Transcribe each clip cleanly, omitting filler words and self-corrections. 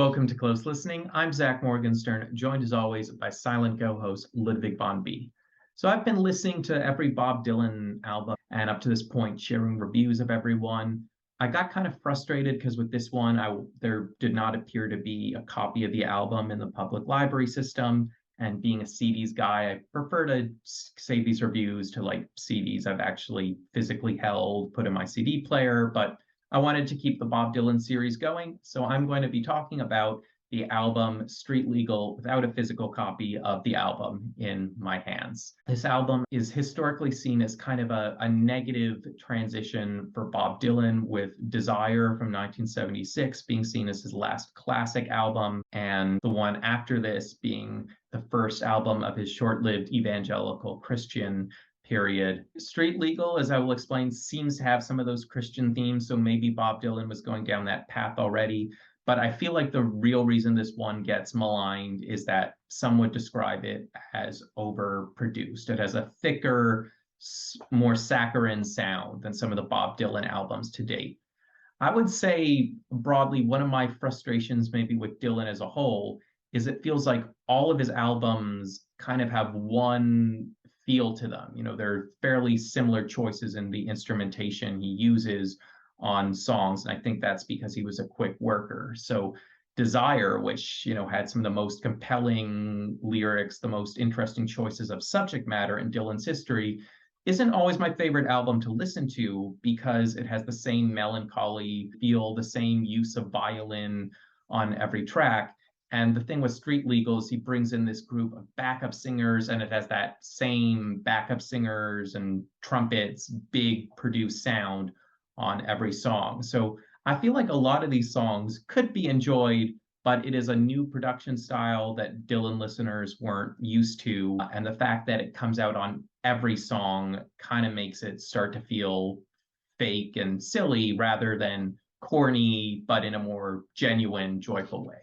Welcome to Close Listening. I'm Zach Morgenstern, joined as always by silent co-host Ludwig von B. So I've been listening to every Bob Dylan album and up to this point sharing reviews of everyone. I got kind of frustrated because with this one, there did not appear to be a copy of the album in the public library system. And being a CDs guy, I prefer to save these reviews to like CDs I've actually physically held, put in my CD player, but I wanted to keep the Bob Dylan series going, so I'm going to be talking about the album Street Legal without a physical copy of the album in my hands. This album is historically seen as kind of a negative transition for Bob Dylan, with Desire from 1976 being seen as his last classic album, and the one after this being the first album of his short-lived Evangelical Christian period. Street Legal, as I will explain, seems to have some of those Christian themes, so maybe Bob Dylan was going down that path already. But I feel like the real reason this one gets maligned is that some would describe it as overproduced. It has a thicker, more saccharine sound than some of the Bob Dylan albums to date. I would say broadly, one of my frustrations maybe with Dylan as a whole is it feels like all of his albums kind of have one feel to them. You know, they're fairly similar choices in the instrumentation he uses on songs. And I think that's because he was a quick worker. So Desire, which, you know, had some of the most compelling lyrics, the most interesting choices of subject matter in Dylan's history, isn't always my favorite album to listen to because it has the same melancholy feel, the same use of violin on every track. And the thing with Street Legal is he brings in this group of backup singers, and it has that same backup singers and trumpets, big produced sound on every song. So I feel like a lot of these songs could be enjoyed, but it is a new production style that Dylan listeners weren't used to. And the fact that it comes out on every song kind of makes it start to feel fake and silly rather than corny, but in a more genuine, joyful way.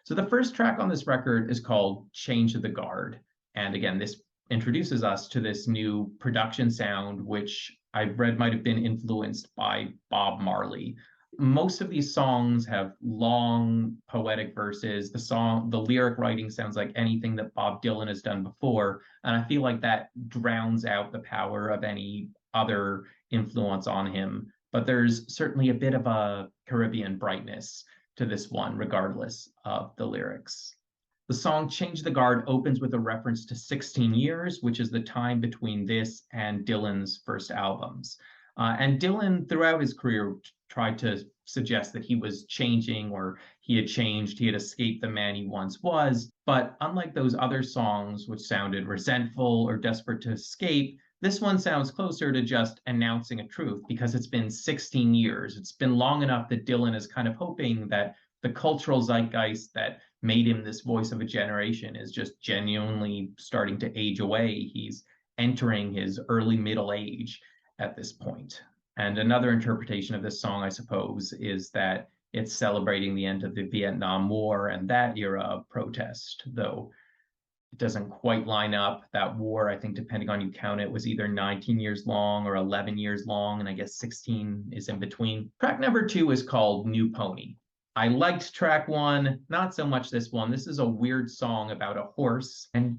So the first track on this record is called Change of the Guard. And again, this introduces us to this new production sound, which I've read might have been influenced by Bob Marley. Most of these songs have long poetic verses. The lyric writing sounds like anything that Bob Dylan has done before. And I feel like that drowns out the power of any other influence on him. But there's certainly a bit of a Caribbean brightness to this one, regardless of the lyrics. The song Change the Guard opens with a reference to 16 years, which is the time between this and Dylan's first albums. And Dylan, throughout his career, tried to suggest that he was changing, or he had changed, he had escaped the man he once was. But unlike those other songs, which sounded resentful or desperate to escape, this one sounds closer to just announcing a truth because it's been 16 years. It's been long enough that Dylan is kind of hoping that the cultural zeitgeist that made him this voice of a generation is just genuinely starting to age away. He's entering his early middle age at this point. And another interpretation of this song, I suppose, is that it's celebrating the end of the Vietnam War and that era of protest, though it doesn't quite line up. That war, I think, depending on you count it, was either 19 years long or 11 years long, and I guess 16 is in between. Track number 2 is called New Pony. I liked track 1, not so much this one. This is a weird song about a horse, and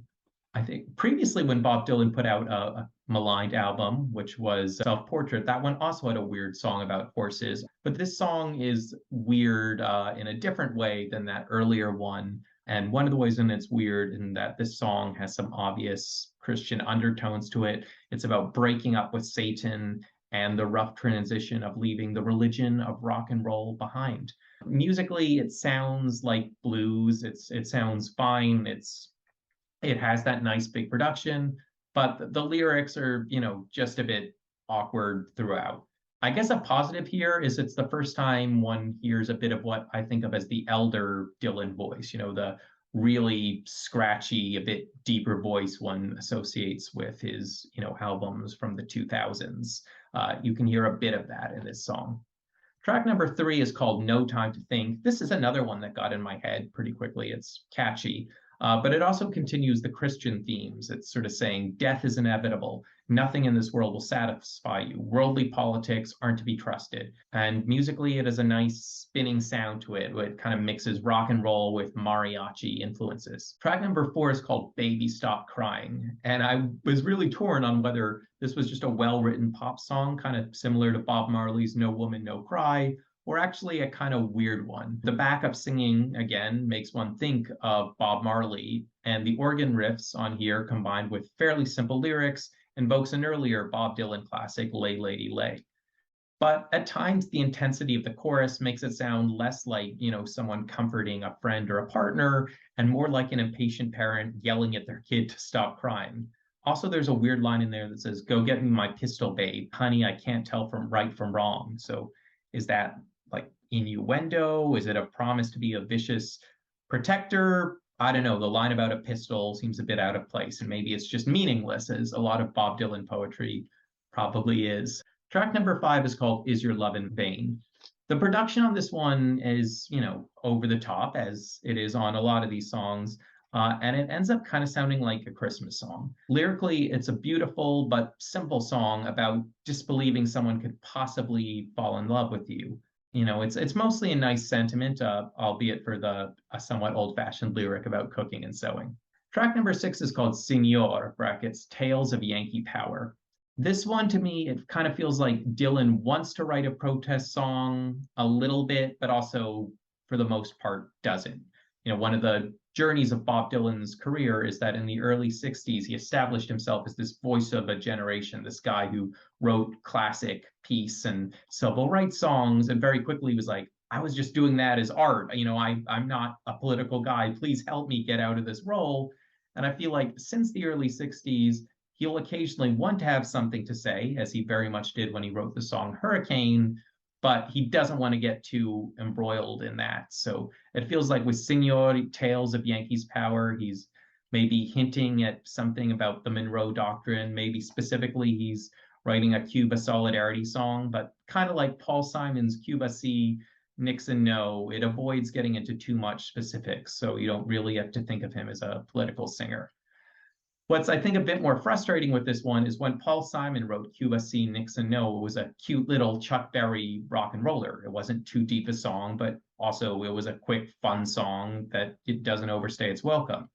I think previously when Bob Dylan put out a maligned album, which was Self-Portrait, that one also had a weird song about horses. But this song is weird in a different way than that earlier one. And one of the ways in it's weird in that this song has some obvious Christian undertones to it. It's about breaking up with Satan and the rough transition of leaving the religion of rock and roll behind. Musically, it sounds like blues. It sounds fine. It has that nice big production, but the lyrics are, you know, just a bit awkward throughout. I guess a positive here is it's the first time one hears a bit of what I think of as the elder Dylan voice, you know, the really scratchy, a bit deeper voice one associates with his, you know, albums from the 2000s. You can hear a bit of that in this song. Track number 3 is called No Time to Think. This is another one that got in my head pretty quickly. It's catchy. But it also continues the Christian themes. It's sort of saying death is inevitable. Nothing in this world will satisfy you. Worldly politics aren't to be trusted. And musically, it has a nice spinning sound to it. It kind of mixes rock and roll with mariachi influences. Track number 4 is called Baby Stop Crying. And I was really torn on whether this was just a well-written pop song, kind of similar to Bob Marley's No Woman, No Cry, or actually a kind of weird one. The backup singing, again, makes one think of Bob Marley, and the organ riffs on here, combined with fairly simple lyrics, invokes an earlier Bob Dylan classic, Lay Lady Lay. But at times, the intensity of the chorus makes it sound less like, someone comforting a friend or a partner, and more like an impatient parent yelling at their kid to stop crying. Also, there's a weird line in there that says, "Go get me my pistol, babe. Honey, I can't tell from right from wrong." So is that like innuendo? Is it a promise to be a vicious protector? I don't know. The line about a pistol seems a bit out of place, and maybe it's just meaningless, as a lot of Bob Dylan poetry probably is. Track number 5 is called Is Your Love in Vain? The production on this one is, over the top, as it is on a lot of these songs. And it ends up kind of sounding like a Christmas song. Lyrically, it's a beautiful but simple song about disbelieving someone could possibly fall in love with you. It's mostly a nice sentiment, albeit for a somewhat old-fashioned lyric about cooking and sewing. Track number 6 is called Signor, brackets, Tales of Yankee Power. This one, to me, it kind of feels like Dylan wants to write a protest song a little bit, but also, for the most part, doesn't. One of the journeys of Bob Dylan's career is that in the early 60s, he established himself as this voice of a generation, this guy who wrote classic peace and civil rights songs, and very quickly was like, I was just doing that as art. I'm not a political guy. Please help me get out of this role. And I feel like since the early 60s, he'll occasionally want to have something to say, as he very much did when he wrote the song Hurricane, but he doesn't want to get too embroiled in that. So it feels like with Signor, Tales of Yankees Power, he's maybe hinting at something about the Monroe Doctrine. Maybe specifically he's writing a Cuba solidarity song, but kind of like Paul Simon's Cuba See, Nixon No, it avoids getting into too much specifics. So you don't really have to think of him as a political singer. What's, I think, a bit more frustrating with this one is when Paul Simon wrote Cuba See, Nixon No, it was a cute little Chuck Berry rock and roller. It wasn't too deep a song, but also it was a quick, fun song that it doesn't overstay its welcome.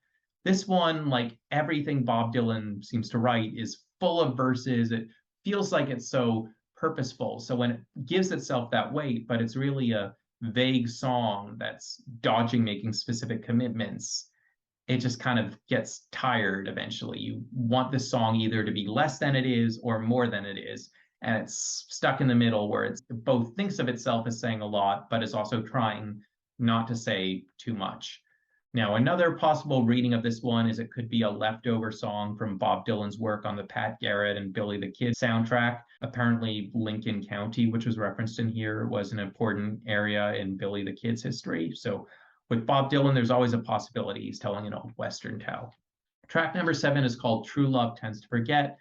This one, like everything Bob Dylan seems to write, is full of verses. It feels like it's so purposeful. So when it gives itself that weight, but it's really a vague song that's dodging making specific commitments, it just kind of gets tired eventually. You want the song either to be less than it is or more than it is. And it's stuck in the middle where it both thinks of itself as saying a lot, but is also trying not to say too much. Now, another possible reading of this one is it could be a leftover song from Bob Dylan's work on the Pat Garrett and Billy the Kid soundtrack. Apparently, Lincoln County, which was referenced in here, was an important area in Billy the Kid's history. So with Bob Dylan, there's always a possibility he's telling an old Western tale. Track number 7 is called True Love Tends to Forget.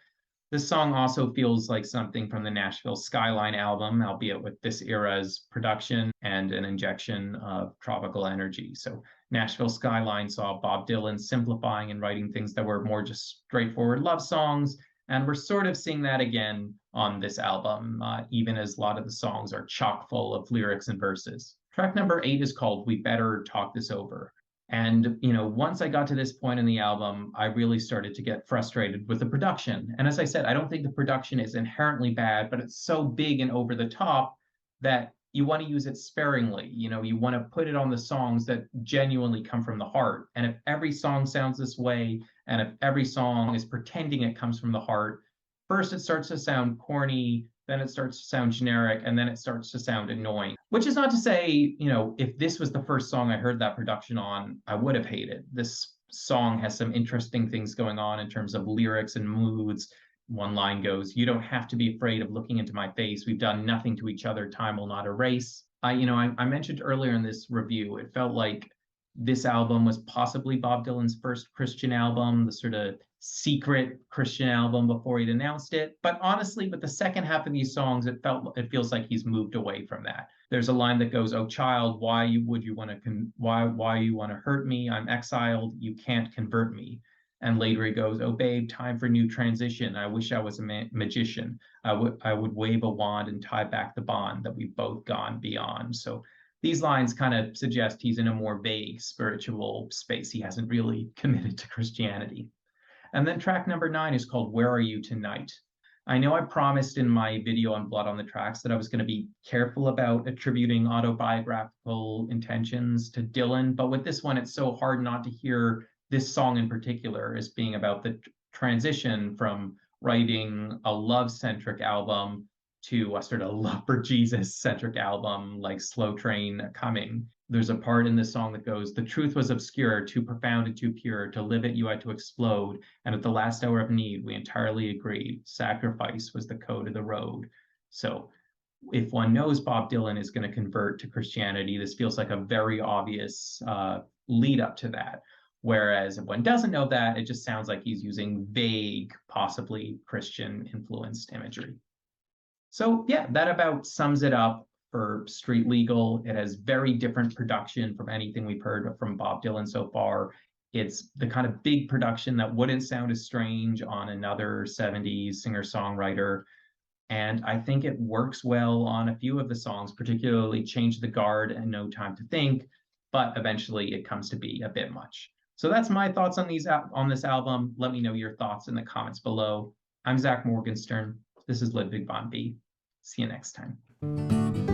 This song also feels like something from the Nashville Skyline album, albeit with this era's production and an injection of tropical energy. So Nashville Skyline saw Bob Dylan simplifying and writing things that were more just straightforward love songs. And we're sort of seeing that again on this album, even as a lot of the songs are chock full of lyrics and verses. Track number 8 is called We Better Talk This Over. And, once I got to this point in the album, I really started to get frustrated with the production. And as I said, I don't think the production is inherently bad, but it's so big and over the top that you want to use it sparingly. You want to put it on the songs that genuinely come from the heart. And if every song sounds this way, and if every song is pretending it comes from the heart, first it starts to sound corny, then it starts to sound generic, and then it starts to sound annoying. Which is not to say, if this was the first song I heard that production on, I would have hated. This song has some interesting things going on in terms of lyrics and moods. One line goes, "You don't have to be afraid of looking into my face. We've done nothing to each other. Time will not erase." I mentioned earlier in this review, it felt like this album was possibly Bob Dylan's first Christian album, the sort of secret Christian album before he'd announced it. But honestly, with the second half of these songs, it feels like he's moved away from that. There's a line that goes, "Oh child, why would you want to why you want to hurt me? I'm exiled. You can't convert me." And later he goes, "Oh babe, time for new transition. I wish I was a magician. I would wave a wand and tie back the bond that we've both gone beyond." So these lines kind of suggest he's in a more vague spiritual space. He hasn't really committed to Christianity. And then track number 9 is called "Where Are You Tonight?" I know I promised in my video on Blood on the Tracks that I was going to be careful about attributing autobiographical intentions to Dylan, but with this one, it's so hard not to hear this song in particular as being about the transition from writing a love-centric album to a sort of love for Jesus-centric album like Slow Train Coming. There's a part in this song that goes, "The truth was obscure, too profound and too pure. To live it, you had to explode. And at the last hour of need, we entirely agreed. Sacrifice was the code of the road." So if one knows Bob Dylan is going to convert to Christianity, this feels like a very obvious lead up to that. Whereas if one doesn't know that, it just sounds like he's using vague, possibly Christian influenced imagery. So yeah, that about sums it up for Street Legal. It has very different production from anything we've heard from Bob Dylan so far. It's the kind of big production that wouldn't sound as strange on another 70s singer-songwriter. And I think it works well on a few of the songs, particularly Change the Guard and No Time to Think, but eventually it comes to be a bit much. So that's my thoughts on this album. Let me know your thoughts in the comments below. I'm Zach Morgenstern. This is Ludwig von B. See you next time.